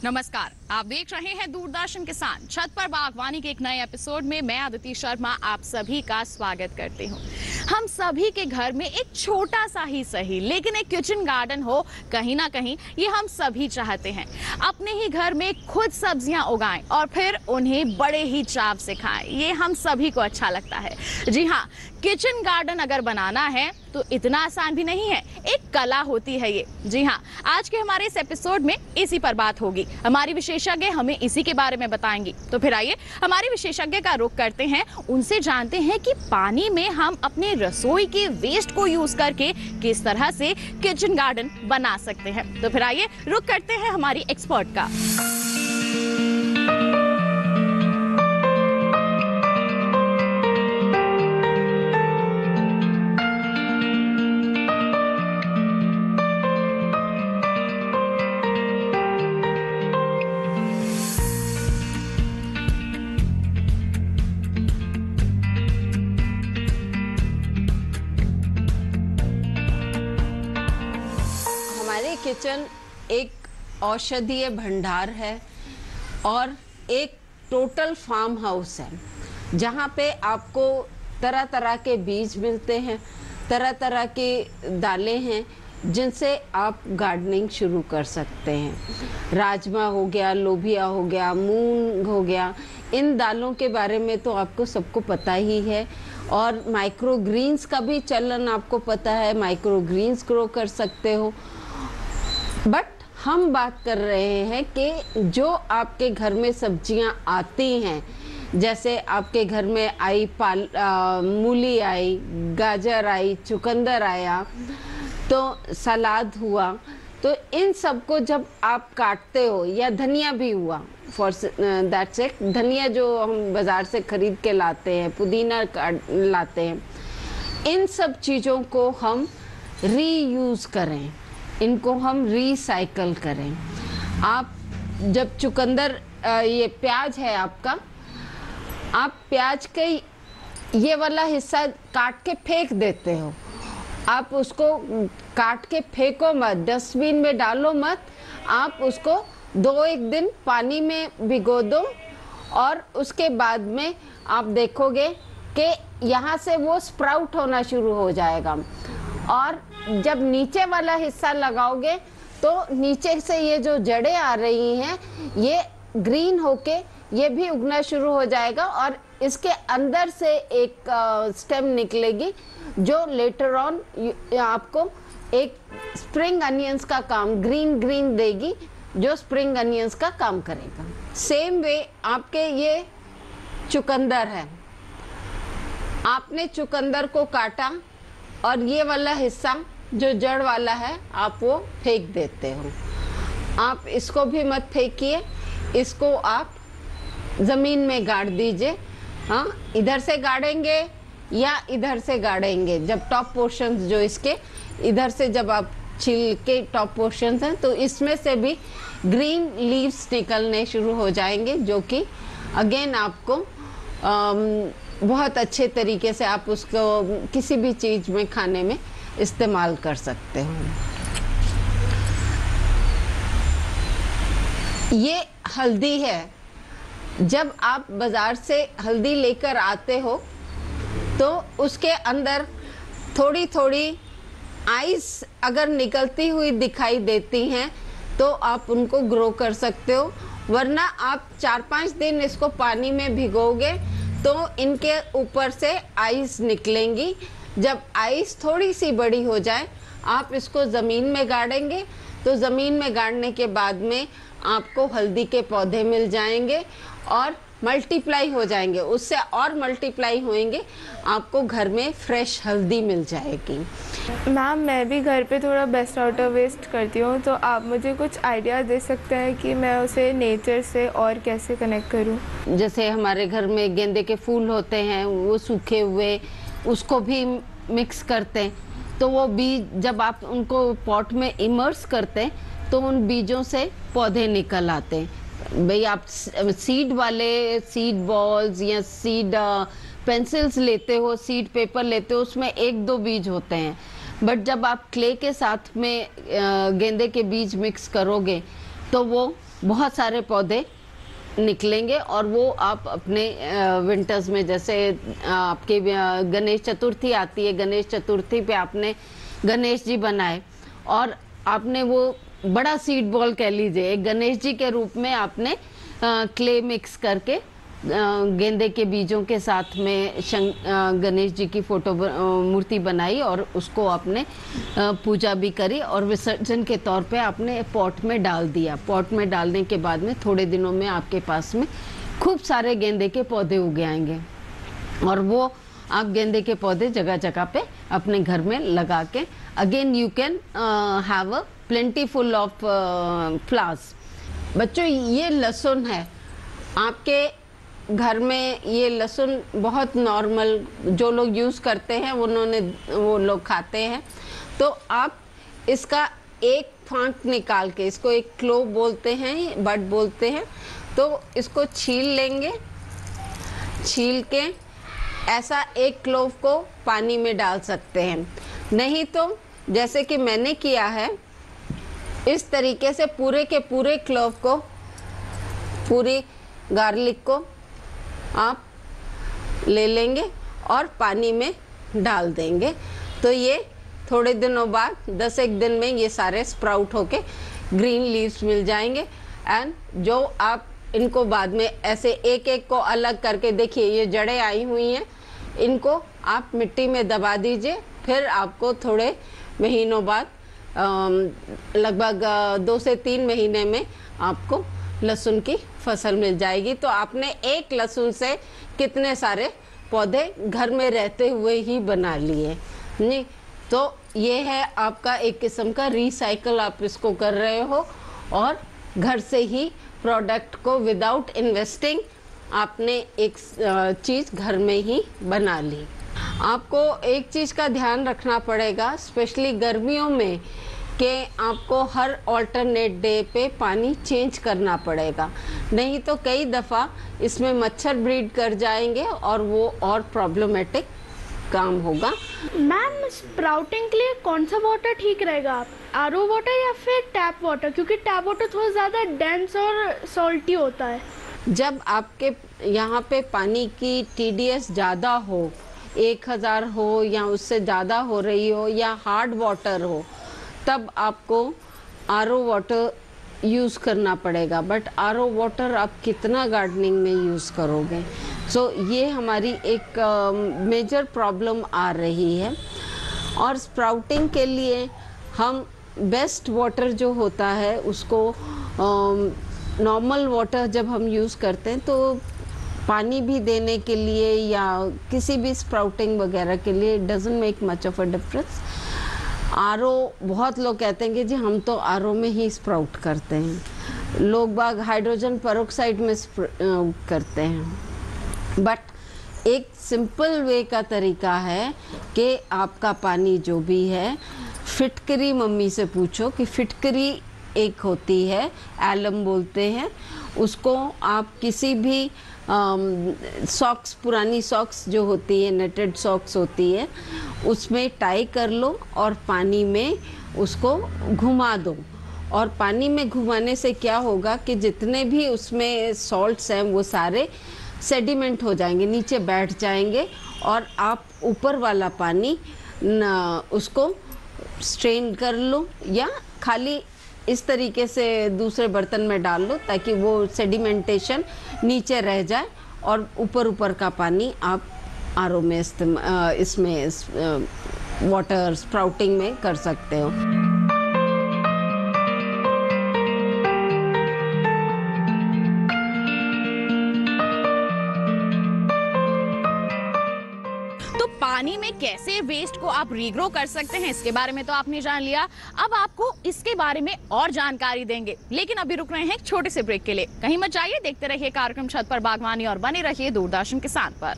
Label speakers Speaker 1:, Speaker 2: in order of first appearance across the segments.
Speaker 1: नमस्कार, आप देख रहे हैं दूरदर्शन किसान। छत पर बागवानी के एक नए एपिसोड में मैं अदिति शर्मा आप सभी का स्वागत करती हूं। हम सभी के घर में एक छोटा सा ही सही लेकिन एक किचन गार्डन हो, कहीं ना कहीं ये हम सभी चाहते हैं। अपने ही घर में खुद सब्जियां उगाएं और फिर उन्हें बड़े ही चाव से खाएं, ये हम सभी को अच्छा लगता है। जी हाँ, किचन गार्डन अगर बनाना है तो इतना आसान भी नहीं है, एक कला होती है ये। जी हाँ, आज के हमारे इस एपिसोड में इसी पर बात होगी। हमारी विशेषज्ञ हमें इसी के बारे में बताएंगी। तो फिर आइए हमारी विशेषज्ञ का रुख करते हैं, उनसे जानते हैं कि पानी में हम अपने रसोई के वेस्ट को यूज करके किस तरह से किचन गार्डन बना सकते हैं। तो फिर आइए रुख करते हैं हमारी एक्सपर्ट का।
Speaker 2: किचन एक औषधीय भंडार है और एक टोटल फार्म हाउस है, जहाँ पे आपको तरह तरह के बीज मिलते हैं, तरह तरह की दालें हैं जिनसे आप गार्डनिंग शुरू कर सकते हैं। राजमा हो गया, लोबिया हो गया, मूंग हो गया, इन दालों के बारे में तो आपको सबको पता ही है। और माइक्रो ग्रीन्स का भी चलन आपको पता है, माइक्रो ग्रीन्स ग्रो कर सकते हो। बट हम बात कर रहे हैं कि जो आपके घर में सब्जियां आती हैं, जैसे आपके घर में आई मूली आई, गाजर आई, चुकंदर आया, तो सलाद हुआ, तो इन सब को जब आप काटते हो, या धनिया भी हुआ फॉर दैट्स इट, धनिया जो हम बाज़ार से खरीद के लाते हैं, पुदीना लाते हैं, इन सब चीज़ों को हम रीयूज़ करें, इनको हम रिसाइकल करें। आप जब चुकंदर ये प्याज है आपका, आप प्याज के ये वाला हिस्सा काट के फेंक देते हो, आप उसको काट के फेंको मत, डस्टबिन में डालो मत, आप उसको 2-1 दिन पानी में भिगो दो और उसके बाद में आप देखोगे कि यहाँ से वो स्प्राउट होना शुरू हो जाएगा। और जब नीचे वाला हिस्सा लगाओगे तो नीचे से ये जो जड़ें आ रही हैं ये ग्रीन होके ये भी उगना शुरू हो जाएगा और इसके अंदर से एक स्टेम निकलेगी जो लेटर ऑन आपको एक स्प्रिंग अनियंस का काम, ग्रीन ग्रीन देगी, जो स्प्रिंग अनियंस का काम करेगा। सेम वे आपके ये चुकंदर है, आपने चुकंदर को काटा और ये वाला हिस्सा जो जड़ वाला है आप वो फेंक देते हो। आप इसको भी मत फेंकिए, इसको आप ज़मीन में गाड़ दीजिए। हाँ, इधर से गाड़ेंगे या इधर से गाड़ेंगे, जब टॉप पोर्शंस जो इसके इधर से जब आप छील के टॉप पोर्शंस हैं तो इसमें से भी ग्रीन लीव्स निकलने शुरू हो जाएंगे, जो कि अगेन आपको बहुत अच्छे तरीके से आप उसको किसी भी चीज़ में खाने में इस्तेमाल कर सकते हो। ये हल्दी है, जब आप बाज़ार से हल्दी लेकर आते हो तो उसके अंदर थोड़ी थोड़ी आइस अगर निकलती हुई दिखाई देती हैं तो आप उनको ग्रो कर सकते हो, वरना आप 4-5 दिन इसको पानी में भिगोगे तो इनके ऊपर से आइस निकलेंगी। जब आइस थोड़ी सी बड़ी हो जाए आप इसको ज़मीन में गाड़ेंगे तो ज़मीन में गाड़ने के बाद में आपको हल्दी के पौधे मिल जाएंगे और मल्टीप्लाई हो जाएंगे, उससे और मल्टीप्लाई होंगे, आपको घर में फ्रेश हल्दी मिल जाएगी।
Speaker 3: मैम, मैं भी घर पे थोड़ा बेस्ट आउट ऑफ वेस्ट करती हूँ, तो आप मुझे कुछ आइडिया दे सकते हैं कि मैं उसे नेचर से और कैसे कनेक्ट करूँ?
Speaker 2: जैसे हमारे घर में गेंदे के फूल होते हैं, वो सूखे हुए, उसको भी मिक्स करते हैं, तो वो बीज जब आप उनको पॉट में इमर्स करते हैं तो उन बीजों से पौधे निकल आते हैं। भाई आप सीड वाले सीड बॉल्स या सीड पेंसिल्स लेते हो, सीड पेपर लेते हो, उसमें 1-2 बीज होते हैं, बट जब आप क्ले के साथ में गेंदे के बीज मिक्स करोगे तो वो बहुत सारे पौधे निकलेंगे और वो आप अपने विंटर्स में, जैसे आपके गणेश चतुर्थी आती है, गणेश चतुर्थी पे आपने गणेश जी बनाए और आपने वो बड़ा सीड बॉल कह लीजिए, एक गणेश जी के रूप में आपने क्ले मिक्स करके गेंदे के बीजों के साथ में गणेश जी की मूर्ति बनाई और उसको आपने पूजा भी करी और विसर्जन के तौर पे आपने पॉट में डाल दिया। पॉट में डालने के बाद में थोड़े दिनों में आपके पास में खूब सारे गेंदे के पौधे उग आएंगे और वो आप गेंदे के पौधे जगह जगह पे अपने घर में लगा के again you can have a plentiful of flowers. बच्चों, ये लहसुन है आपके घर में, ये लहसुन बहुत नॉर्मल जो लोग यूज़ करते हैं वो लोग खाते हैं। तो आप इसका एक फांक निकाल के, इसको एक क्लोव बोलते हैं, बड बोलते हैं, तो इसको छील लेंगे। छील के ऐसा एक क्लोव को पानी में डाल सकते हैं, नहीं तो जैसे कि मैंने किया है इस तरीके से पूरे के पूरे क्लोव को, पूरी गार्लिक को आप ले लेंगे और पानी में डाल देंगे। तो ये थोड़े दिनों बाद 10 दिन में ये सारे स्प्राउट होके ग्रीन लीव्स मिल जाएंगे। एंड जो आप इनको बाद में ऐसे एक एक को अलग करके, देखिए ये जड़ें आई हुई हैं, इनको आप मिट्टी में दबा दीजिए। फिर आपको थोड़े महीनों बाद लगभग 2 से 3 महीने में आपको लहसुन की फसल मिल जाएगी। तो आपने एक लहसुन से कितने सारे पौधे घर में रहते हुए ही बना लिए नहीं। तो ये है आपका एक किस्म का रिसाइकल, आप इसको कर रहे हो और घर से ही प्रोडक्ट को विदाउट इन्वेस्टिंग आपने एक चीज़ घर में ही बना ली। आपको एक चीज़ का ध्यान रखना पड़ेगा, स्पेशली गर्मियों में, कि आपको हर ऑल्टरनेट डे पे पानी चेंज करना पड़ेगा, नहीं तो कई दफ़ा इसमें मच्छर ब्रीड कर जाएंगे और वो और प्रॉब्लमेटिक काम होगा।
Speaker 4: मैम, स्प्राउटिंग के लिए कौन सा वाटर ठीक रहेगा, आरओ वाटर या फिर टैप वाटर? क्योंकि टैप वाटर थोड़ा ज़्यादा डेंस और सॉल्टी होता है।
Speaker 2: जब आपके यहाँ पे पानी की TDS ज़्यादा हो, 1000 हो या उससे ज़्यादा हो रही हो या हार्ड वाटर हो, तब आपको आरओ वाटर यूज़ करना पड़ेगा। बट आरओ वाटर आप कितना गार्डनिंग में यूज़ करोगे? सो ये हमारी एक मेजर प्रॉब्लम आ रही है। और स्प्राउटिंग के लिए हम बेस्ट वाटर जो होता है उसको, नॉर्मल वाटर जब हम यूज़ करते हैं तो पानी भी देने के लिए या किसी भी स्प्राउटिंग वगैरह के लिए doesn't make much of a difference. RO, बहुत लोग कहते हैं कि जी हम तो आरओ में ही स्प्राउट करते हैं, लोग बाग हाइड्रोजन पेरोक्साइड में करते हैं। बट एक सिंपल वे का तरीका है कि आपका पानी जो भी है, फिटकरी, मम्मी से पूछो कि फिटकरी एक होती है, एलम बोलते हैं उसको, आप किसी भी सॉक्स, पुरानी सॉक्स जो होती है, नेटेड सॉक्स होती है, उसमें टाई कर लो और पानी में उसको घुमा दो। और पानी में घुमाने से क्या होगा कि जितने भी उसमें सॉल्ट्स हैं वो सारे सेडिमेंट हो जाएंगे, नीचे बैठ जाएंगे और आप ऊपर वाला पानी उसको स्ट्रेन कर लो या खाली इस तरीके से दूसरे बर्तन में डाल लो ताकि वो सेडिमेंटेशन नीचे रह जाए और ऊपर का पानी आप आरओ में इसमें वाटर स्प्राउटिंग में कर सकते हो।
Speaker 1: पानी में कैसे वेस्ट को आप रीग्रो कर सकते हैं, इसके बारे में तो आपने जान लिया। अब आपको इसके बारे में और जानकारी देंगे, लेकिन अभी रुक रहे हैं एक छोटे से ब्रेक के लिए। कहीं मत जाइए, देखते रहिए कार्यक्रम छत पर बागवानी और बने रहिए दूरदर्शन किसान पर।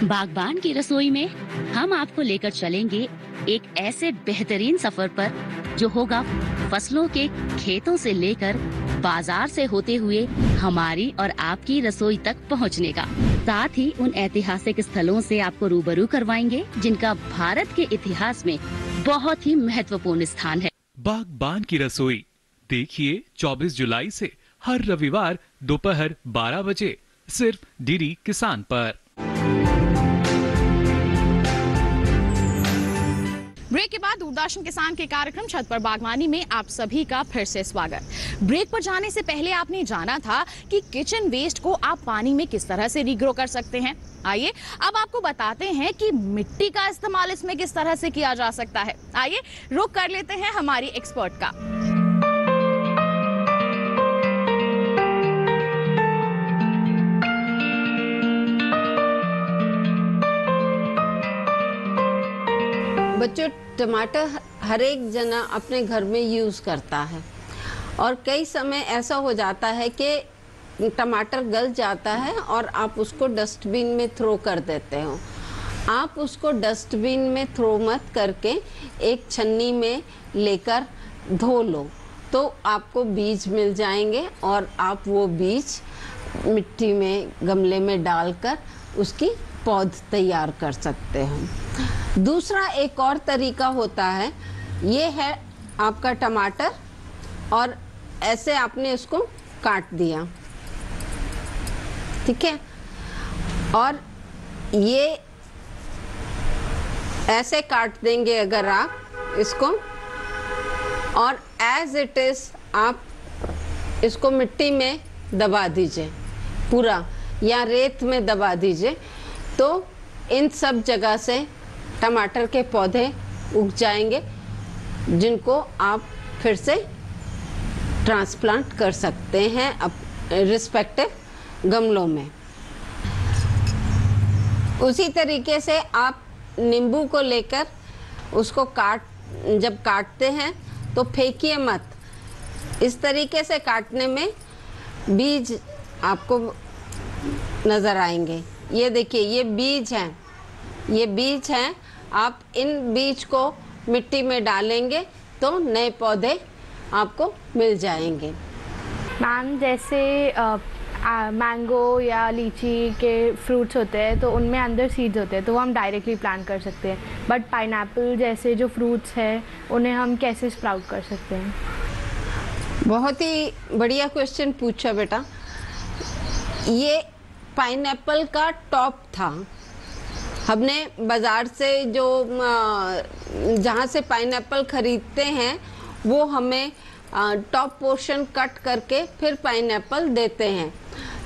Speaker 5: बागबान की रसोई में हम आपको लेकर चलेंगे एक ऐसे बेहतरीन सफर पर जो होगा फसलों के खेतों से लेकर बाजार से होते हुए हमारी और आपकी रसोई तक पहुंचने का। साथ ही उन ऐतिहासिक स्थलों से आपको रूबरू करवाएंगे जिनका भारत के इतिहास में बहुत ही महत्वपूर्ण स्थान है।
Speaker 6: बागबान की रसोई देखिए 24 जुलाई से हर रविवार दोपहर 12 बजे सिर्फ डीडी किसान पर।
Speaker 1: ब्रेक के बाद दूरदर्शन किसान के कार्यक्रम छत पर बागवानी में आप सभी का फिर से स्वागत। ब्रेक पर जाने से पहले आपने जाना था कि किचन वेस्ट को आप पानी में किस तरह से रीग्रो कर सकते हैं। आइए अब आपको बताते हैं कि मिट्टी का इस्तेमाल इसमें किस तरह से किया जा सकता है। आइए रुक कर लेते हैं हमारी एक्सपर्ट का।
Speaker 2: बच्चों, टमाटर हर एक जना अपने घर में यूज़ करता है और कई समय ऐसा हो जाता है कि टमाटर गल जाता है और आप उसको डस्टबिन में थ्रो कर देते हो। आप उसको डस्टबिन में थ्रो मत करके एक छन्नी में लेकर धो लो तो आपको बीज मिल जाएंगे और आप वो बीज मिट्टी में गमले में डालकर उसकी पौध तैयार कर सकते हो। दूसरा एक और तरीका होता है, ये है आपका टमाटर और ऐसे आपने इसको काट दिया, ठीक है, और ये ऐसे काट देंगे अगर आप इसको, और एज इट इज आप इसको मिट्टी में दबा दीजिए पूरा, या रेत में दबा दीजिए, तो इन सब जगह से टमाटर के पौधे उग जाएंगे जिनको आप फिर से ट्रांसप्लांट कर सकते हैं रिस्पेक्टिव गमलों में। उसी तरीके से आप नींबू को लेकर उसको जब काटते हैं तो फेंकिए मत। इस तरीके से काटने में बीज आपको नज़र आएंगे। ये देखिए, ये बीज हैं, ये बीज हैं। आप इन बीज को मिट्टी में डालेंगे तो नए पौधे आपको मिल जाएंगे।
Speaker 4: मैम, जैसे मैंगो या लीची के फ्रूट्स होते हैं तो उनमें अंदर सीड्स होते हैं तो वो हम डायरेक्टली प्लांट कर सकते हैं, बट पाइनएप्पल जैसे जो फ्रूट्स हैं उन्हें हम कैसे स्प्राउट कर सकते हैं?
Speaker 2: बहुत ही बढ़िया क्वेश्चन पूछा बेटा। ये पाइनएप्पल का टॉप था। हमने बाज़ार से जो जहाँ से पाइनएप्पल ख़रीदते हैं वो हमें टॉप पोर्शन कट करके फिर पाइनएप्पल देते हैं।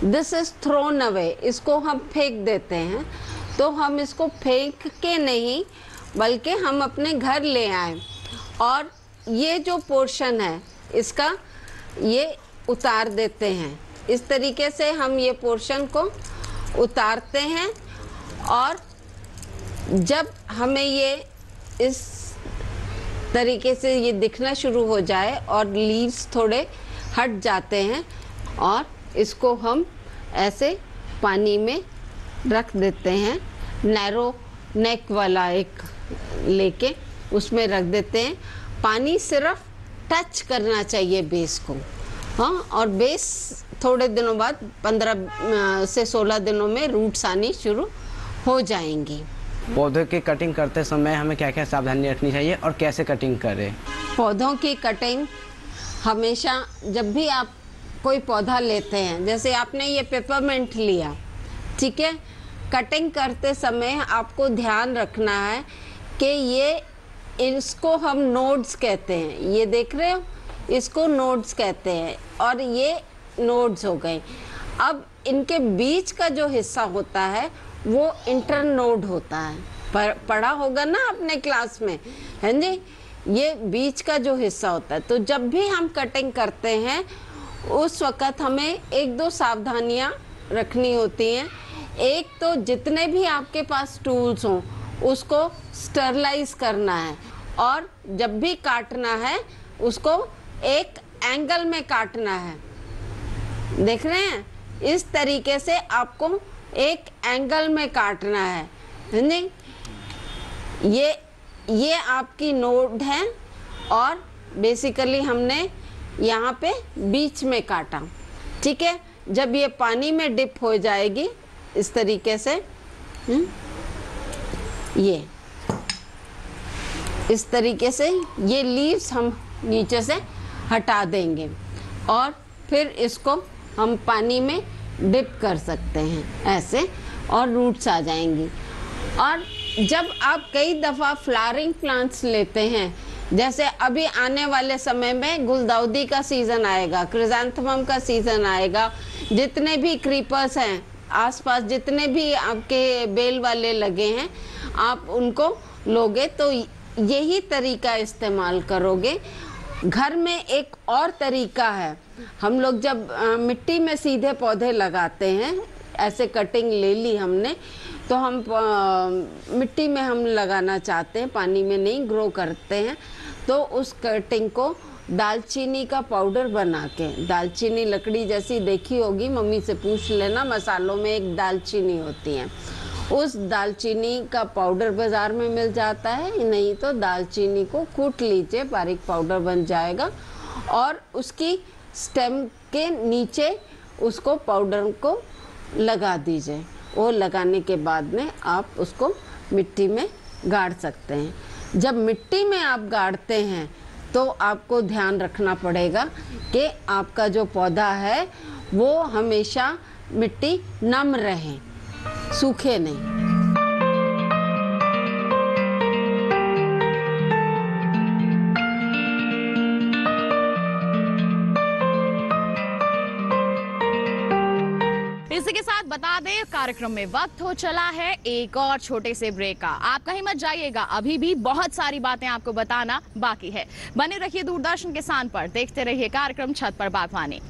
Speaker 2: दिस इज़ थ्रोन अवे, इसको हम फेंक देते हैं। तो हम इसको फेंक के नहीं बल्कि हम अपने घर ले आए और ये जो पोर्शन है इसका ये उतार देते हैं। इस तरीके से हम ये पोर्शन को उतारते हैं और जब हमें ये इस तरीके से ये दिखना शुरू हो जाए और लीव्स थोड़े हट जाते हैं और इसको हम ऐसे पानी में रख देते हैं। नैरो नेक वाला एक लेके उसमें रख देते हैं। पानी सिर्फ टच करना चाहिए बेस को, हाँ, और बेस थोड़े दिनों बाद 15 से 16 दिनों में रूट्स आनी शुरू हो जाएंगी।
Speaker 7: पौधों की कटिंग करते समय हमें क्या क्या सावधानी रखनी चाहिए और कैसे कटिंग करें?
Speaker 2: पौधों की कटिंग हमेशा जब भी आप कोई पौधा लेते हैं, जैसे आपने ये पेपरमिंट लिया, ठीक है, कटिंग करते समय आपको ध्यान रखना है कि ये इसको हम नोड्स कहते हैं। ये देख रहे हो, इसको नोड्स कहते हैं और ये नोड्स हो गए। अब इनके बीच का जो हिस्सा होता है वो इंटरनोड होता है। पढ़ा होगा ना अपने क्लास में, है जी, ये बीच का जो हिस्सा होता है। तो जब भी हम कटिंग करते हैं उस वक़्त हमें एक दो सावधानियां रखनी होती हैं। एक तो जितने भी आपके पास टूल्स हों उसको स्टरलाइज करना है और जब भी काटना है उसको एक एंगल में काटना है। देख रहे हैं, इस तरीके से आपको एक एंगल में काटना है नहीं? ये आपकी नोड है और बेसिकली हमने यहाँ पे बीच में काटा, ठीक है। जब ये पानी में डिप हो जाएगी इस तरीके से, ये इस तरीके से ये लीव्स हम नीचे से हटा देंगे और फिर इसको हम पानी में डिप कर सकते हैं ऐसे, और रूट्स आ जाएंगी। और जब आप कई दफ़ा फ्लावरिंग प्लांट्स लेते हैं, जैसे अभी आने वाले समय में गुलदाउदी का सीज़न आएगा, क्रिजेंथेमम का सीज़न आएगा, जितने भी क्रीपर्स हैं आसपास, जितने भी आपके बेल वाले लगे हैं, आप उनको लोगे तो यही तरीका इस्तेमाल करोगे। घर में एक और तरीका है, हम लोग जब मिट्टी में सीधे पौधे लगाते हैं, ऐसे कटिंग ले ली हमने, तो हम मिट्टी में हम लगाना चाहते हैं, पानी में नहीं ग्रो करते हैं, तो उस कटिंग को दालचीनी का पाउडर बना के, दालचीनी लकड़ी जैसी देखी होगी, मम्मी से पूछ लेना, मसालों में एक दालचीनी होती है, उस दालचीनी का पाउडर बाज़ार में मिल जाता है, नहीं तो दालचीनी को कूट लीजिए, बारीक पाउडर बन जाएगा, और उसकी स्टेम के नीचे उसको पाउडर को लगा दीजिए। वो लगाने के बाद में आप उसको मिट्टी में गाड़ सकते हैं। जब मिट्टी में आप गाड़ते हैं तो आपको ध्यान रखना पड़ेगा कि आपका जो पौधा है वो हमेशा मिट्टी नम रहे, सूखे नहीं।
Speaker 1: इसी के साथ बता दें, कार्यक्रम में वक्त हो चला है एक और छोटे से ब्रेक का। आप कहीं मत जाइएगा, अभी भी बहुत सारी बातें आपको बताना बाकी है। बने रहिए दूरदर्शन किसान पर, देखते रहिए कार्यक्रम छत पर बागवानी।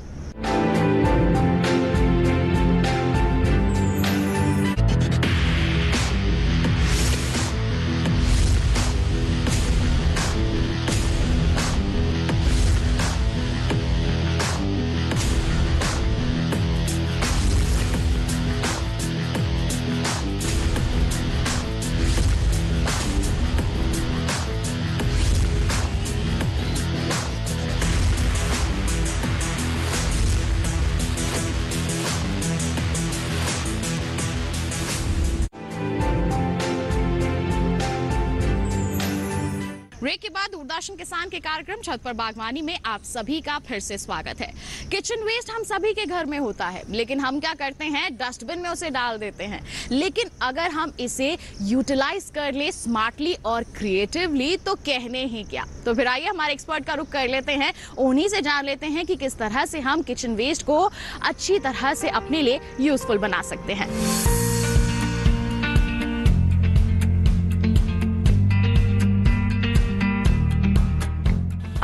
Speaker 1: ब्रेक के बाद दूरदर्शन किसान के कार्यक्रम छत पर बागवानी में आप सभी का फिर से स्वागत है। किचन वेस्ट हम सभी के घर में होता है, लेकिन हम क्या करते हैं, डस्टबिन में उसे डाल देते हैं। लेकिन अगर हम इसे यूटिलाइज कर ले स्मार्टली और क्रिएटिवली तो कहने ही क्या। तो फिर आइए हमारे एक्सपर्ट का रुख कर लेते हैं, उन्हीं से जान लेते हैं कि किस तरह से हम किचन वेस्ट को अच्छी तरह से अपने लिए यूजफुल बना सकते हैं।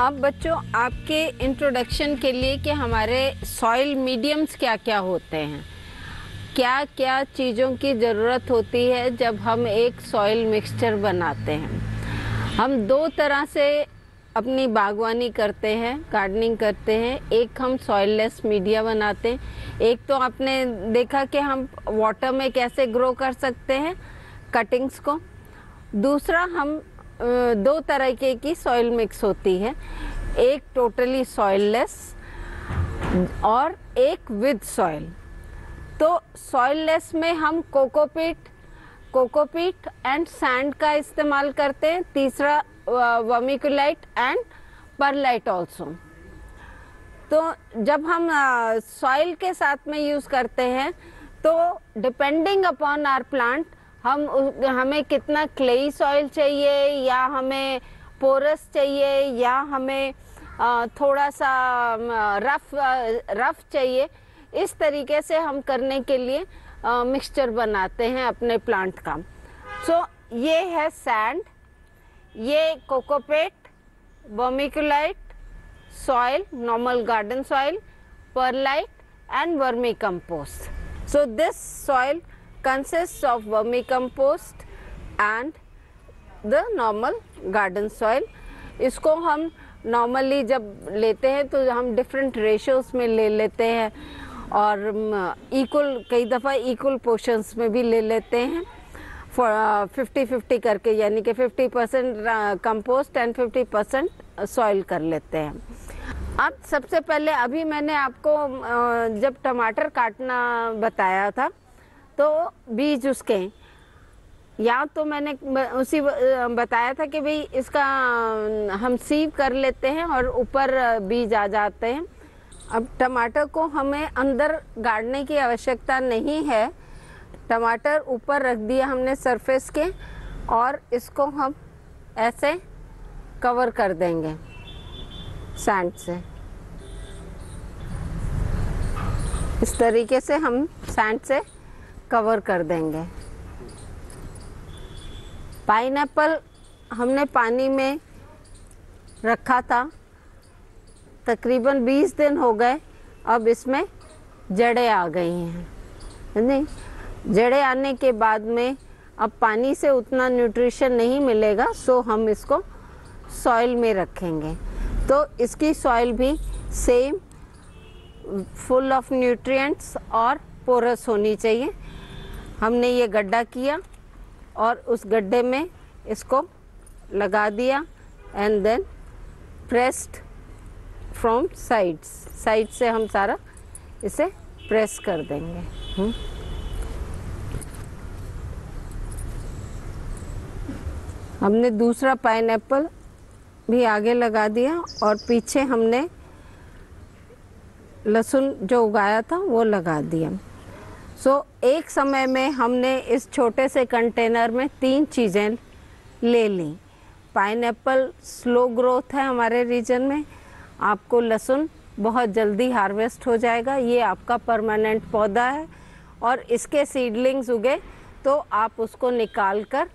Speaker 2: अब बच्चों, आपके इंट्रोडक्शन के लिए कि हमारे सॉइल मीडियम्स क्या क्या होते हैं, क्या क्या चीज़ों की ज़रूरत होती है जब हम एक सॉइल मिक्सचर बनाते हैं। हम दो तरह से अपनी बागवानी करते हैं, गार्डनिंग करते हैं। एक हम सॉइललेस मीडिया बनाते हैं। एक तो आपने देखा कि हम वाटर में कैसे ग्रो कर सकते हैं कटिंग्स को। दूसरा, हम दो तरह की सॉइल मिक्स होती है, एक टोटली सॉइललेस और एक विद सॉइल। तो सॉइललेस में हम कोकोपीट एंड सैंड का इस्तेमाल करते हैं। तीसरा वर्मिकुलाइट एंड परलाइट ऑल्सो। तो जब हम सॉइल के साथ में यूज़ करते हैं तो डिपेंडिंग अपॉन आवर प्लांट हमें कितना क्लेई सॉइल चाहिए, या हमें पोरस चाहिए, या हमें थोड़ा सा रफ चाहिए, इस तरीके से हम करने के लिए मिक्सचर बनाते हैं अपने प्लांट का। सो ये है सैंड, ये cocopeat, vermiculite, soil, normal garden soil, perlite and vermi compost. So this soil consists of vermicompost and the normal garden soil. इसको हम नॉर्मली जब लेते हैं तो हम डिफरेंट रेशियोज में ले लेते हैं, और इक्वल, कई दफ़ा इक्वल पोर्शंस में भी ले लेते हैं, 50-50 करके, यानी कि 50% कंपोस्ट एंड 50% सॉइल कर लेते हैं। अब सबसे पहले, अभी मैंने आपको जब टमाटर काटना बताया था तो बीज उसके या तो मैंने उसी बताया था कि भाई इसका हम सीव कर लेते हैं और ऊपर बीज आ जाते हैं। अब टमाटर को हमें अंदर गाड़ने की आवश्यकता नहीं है। टमाटर ऊपर रख दिया हमने सरफेस के, और इसको हम ऐसे कवर कर देंगे सैंड से। इस तरीके से हम सैंड से कवर कर देंगे। पाइनएप्पल हमने पानी में रखा था, तकरीबन 20 दिन हो गए। अब इसमें जड़ें आ गई हैं, नहीं? जड़ें आने के बाद में अब पानी से उतना न्यूट्रिशन नहीं मिलेगा, सो हम इसको सॉइल में रखेंगे। तो इसकी सॉइल भी सेम फुल ऑफ न्यूट्रिएंट्स और पोरस होनी चाहिए। हमने ये गड्ढा किया और उस गड्ढे में इसको लगा दिया and then pressed from sides. Side से हम सारा इसे प्रेस कर देंगे। हमने दूसरा पाइनएप्पल भी आगे लगा दिया और पीछे हमने लहसुन जो उगाया था वो लगा दिया। सो एक समय में हमने इस छोटे से कंटेनर में 3 चीज़ें ले ली। पाइनएप्पल स्लो ग्रोथ है हमारे रीजन में, आपको लहसुन बहुत जल्दी हार्वेस्ट हो जाएगा। ये आपका परमानेंट पौधा है और इसके सीडलिंग्स उगे तो आप उसको निकाल कर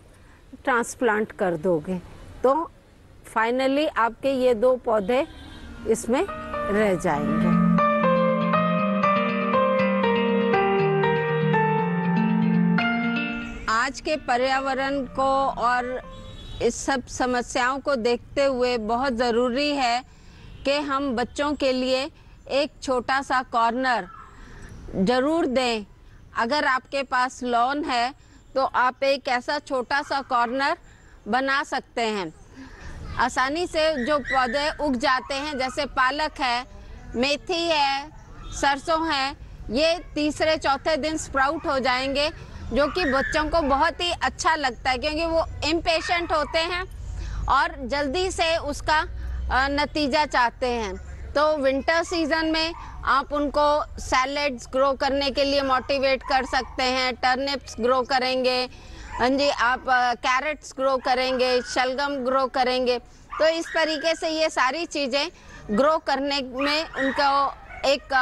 Speaker 2: ट्रांसप्लांट कर दोगे, तो फाइनली आपके ये 2 पौधे इसमें रह जाएंगे। आज के पर्यावरण को और इस सब समस्याओं को देखते हुए बहुत ज़रूरी है कि हम बच्चों के लिए एक छोटा सा कॉर्नर ज़रूर दें। अगर आपके पास लॉन है तो आप एक ऐसा छोटा सा कॉर्नर बना सकते हैं। आसानी से जो पौधे उग जाते हैं, जैसे पालक है, मेथी है, सरसों है, ये तीसरे चौथे दिन स्प्राउट हो जाएंगे, जो कि बच्चों को बहुत ही अच्छा लगता है क्योंकि वो इम्पेशेंट होते हैं और जल्दी से उसका नतीजा चाहते हैं। तो विंटर सीजन में आप उनको सैलेड्स ग्रो करने के लिए मोटिवेट कर सकते हैं। टर्निप्स ग्रो करेंगे, हाँ जी, आप कैरेट्स ग्रो करेंगे, शलगम ग्रो करेंगे। तो इस तरीके से ये सारी चीज़ें ग्रो करने में उनको एक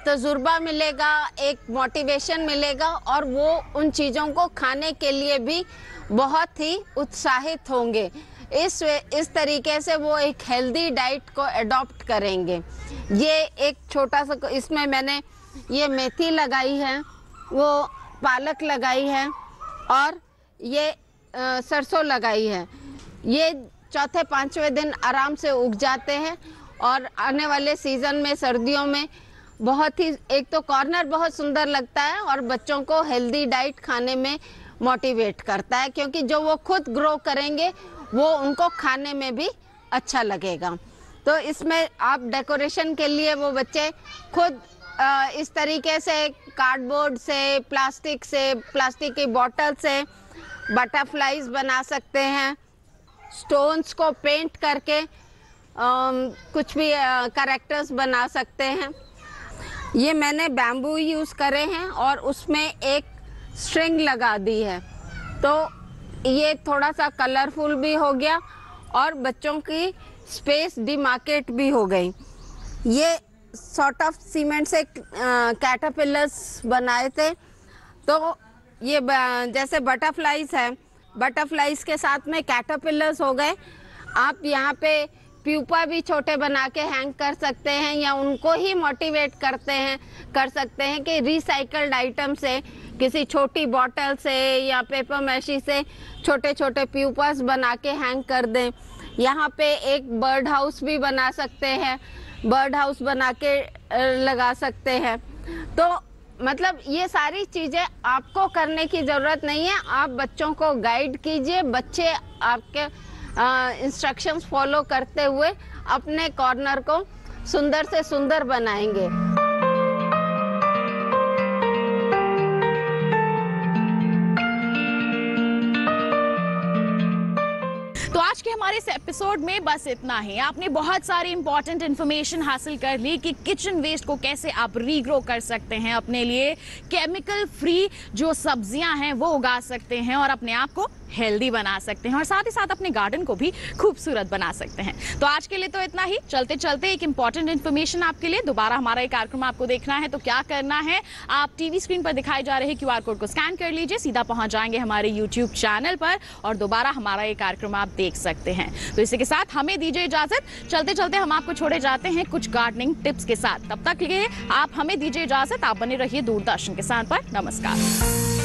Speaker 2: तजुर्बा मिलेगा, एक मोटिवेशन मिलेगा और वो उन चीज़ों को खाने के लिए भी बहुत ही उत्साहित होंगे। इस तरीके से वो एक हेल्दी डाइट को अडॉप्ट करेंगे। ये एक छोटा सा, इसमें मैंने ये मेथी लगाई है, वो पालक लगाई है और ये सरसों लगाई है। ये चौथे पांचवें दिन आराम से उग जाते हैं और आने वाले सीज़न में सर्दियों में बहुत ही, एक तो कॉर्नर बहुत सुंदर लगता है और बच्चों को हेल्दी डाइट खाने में मोटिवेट करता है, क्योंकि जो वो खुद ग्रो करेंगे वो उनको खाने में भी अच्छा लगेगा। तो इसमें आप डेकोरेशन के लिए वो बच्चे खुद इस तरीके से कार्डबोर्ड से, प्लास्टिक की बॉटल से बटरफ्लाईज बना सकते हैं। स्टोन्स को पेंट करके कुछ भी कैरेक्टर्स बना सकते हैं। ये मैंने बैम्बू यूज़ करे हैं और उसमें एक स्ट्रिंग लगा दी है, तो ये थोड़ा सा कलरफुल भी हो गया और बच्चों की स्पेस डिमार्केट भी हो गई। ये सॉर्ट ऑफ सीमेंट से कैटरपिलर्स बनाए थे, तो ये जैसे बटरफ्लाईज है, बटरफ्लाईज के साथ में कैटरपिलर्स हो गए। आप यहाँ पे प्यूपा भी छोटे बना के हैंग कर सकते हैं या उनको ही मोटिवेट कर सकते हैं कि रिसाइकल्ड आइटम से, किसी छोटी बॉटल से या पेपर मैशी से छोटे छोटे प्यूपास बना के हैंग कर दें। यहाँ पे एक बर्ड हाउस भी बना सकते हैं, बर्ड हाउस बना के लगा सकते हैं। तो मतलब ये सारी चीज़ें आपको करने की ज़रूरत नहीं है, आप बच्चों को गाइड कीजिए, बच्चे आपके इंस्ट्रक्शंस फॉलो करते हुए अपने कॉर्नर को सुंदर से सुंदर बनाएंगे।
Speaker 1: इस एपिसोड में बस इतना ही। आपने बहुत सारी इंपॉर्टेंट इंफॉर्मेशन हासिल कर ली कि किचन वेस्ट को कैसे आप रीग्रो कर सकते हैं, अपने लिए केमिकल फ्री जो सब्जियां हैं वो उगा सकते हैं और अपने आप को हेल्दी बना सकते हैं और साथ ही साथ अपने गार्डन को भी खूबसूरत बना सकते हैं। तो आज के लिए तो इतना ही। चलते चलते एक इंपॉर्टेंट इन्फॉर्मेशन आपके लिए, दोबारा हमारा ये कार्यक्रम आपको देखना है तो क्या करना है, आप टीवी स्क्रीन पर दिखाई जा रहे QR कोड को स्कैन कर लीजिए, सीधा पहुंच जाएंगे हमारे YouTube चैनल पर और दोबारा हमारा ये कार्यक्रम आप देख सकते हैं। तो इसी के साथ हमें दीजिए इजाजत। चलते चलते हम आपको छोड़े जाते हैं कुछ गार्डनिंग टिप्स के साथ। तब तक लिए आप हमें दीजिए इजाजत। आप बने रहिए दूरदर्शन किसान पर। नमस्कार।